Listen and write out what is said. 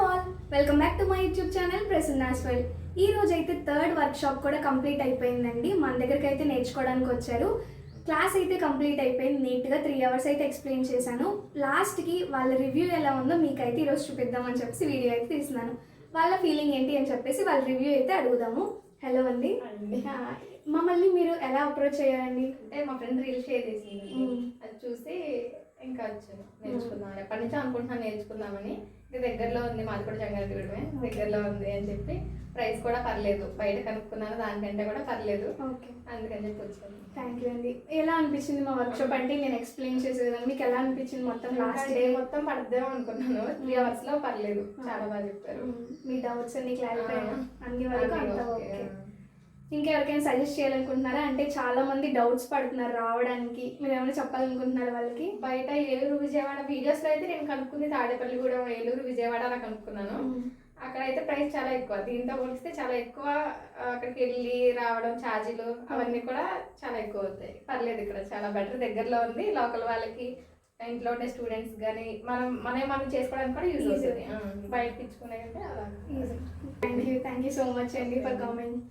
All welcome back to my YouTube channel Prasanna's world. ఈ రోజు అయితే థర్డ్ వర్క్ షాప్ కూడా కంప్లీట్ అయిపోయిందండి. మన దగ్గరికి అయితే నేర్చుకోవడానికి వచ్చారు. క్లాస్ అయితే కంప్లీట్ అయిపోయింది. నీట్గా 3 hours అయితే ఎక్స్ప్లెయిన్ చేశాను. లాస్ట్కి వాళ్ళ రివ్యూ ఎలా ఉందో మీకైతే ఈరోజు చూపిద్దామని చెప్పేసి వీడియో అయితే తీస్తున్నాను. వాళ్ళ ఫీలింగ్ ఏంటి అని చెప్పేసి వాళ్ళ రివ్యూ అయితే అడుగుదాము. హలో అండి, మమ్మల్ని మీరు ఎలా అప్రోచ్ చేయాలండి? అంటే మా ఫ్రెండ్ రీల్ షేర్ చేసింది, అది చూసి ఇంకా వచ్చాను నేర్చుకుందామని. ఎప్పటి నుంచో అనుకుంటున్నాను నేర్చుకుందామని. ఇది దగ్గరలో ఉంది, మాది కూడా జంగారెడ్డిగూడెమే, దగ్గరలో ఉంది అని చెప్పి. ప్రైస్ కూడా పర్లేదు, బయట కనుక్కున్నాను దానికంటే కూడా పర్లేదు, అందుకని చెప్పి వచ్చాను. థ్యాంక్ యూ అండి. ఎలా అనిపించింది మా వర్క్ షాప్? అంటే నేను ఎక్స్ప్లెయిన్ చేసేదాన్ని, మీకు ఎలా అనిపించింది? మొత్తం లాస్ట్ డే మొత్తం పడద్దేమో అనుకున్నాను, 3 hours లో పర్లేదు, చాలా బాగా చెప్పారు. మీ డౌట్స్ అన్ని క్లారిఫై అన్ని వరకు అంతా ఓకే. ఇంకెవరికైనా సజెస్ట్ చేయాలనుకుంటున్నారా? అంటే చాలా మంది డౌట్స్ పడుతున్నారు రావడానికి, మీరు ఏమైనా చెప్పాలనుకుంటున్నారా వాళ్ళకి? బయట ఏలూరు విజయవాడ వీడియోస్లో అయితే నేను కనుక్కుంది తాడేపల్లిగూడెం, ఏలూరు విజయవాడ అలా కనుక్కున్నాను. అక్కడైతే ప్రైస్ చాలా ఎక్కువ, దీంతో పోలిస్తే చాలా ఎక్కువ. అక్కడికి వెళ్ళి రావడం ఛార్జీలు అవన్నీ కూడా చాలా ఎక్కువ అవుతాయి. పర్లేదు, ఇక్కడ చాలా బెటర్, దగ్గరలో ఉంది. లోకల్ వాళ్ళకి, ఇంట్లో ఉండే స్టూడెంట్స్ కానీ మనం చేసుకోవడానికి కూడా యూజ్ అవుతుంది. బయట ఇచ్చుకునే అంటే అలా. థ్యాంక్ యూ సో మచ్ అండి ఫర్ కామెంట్.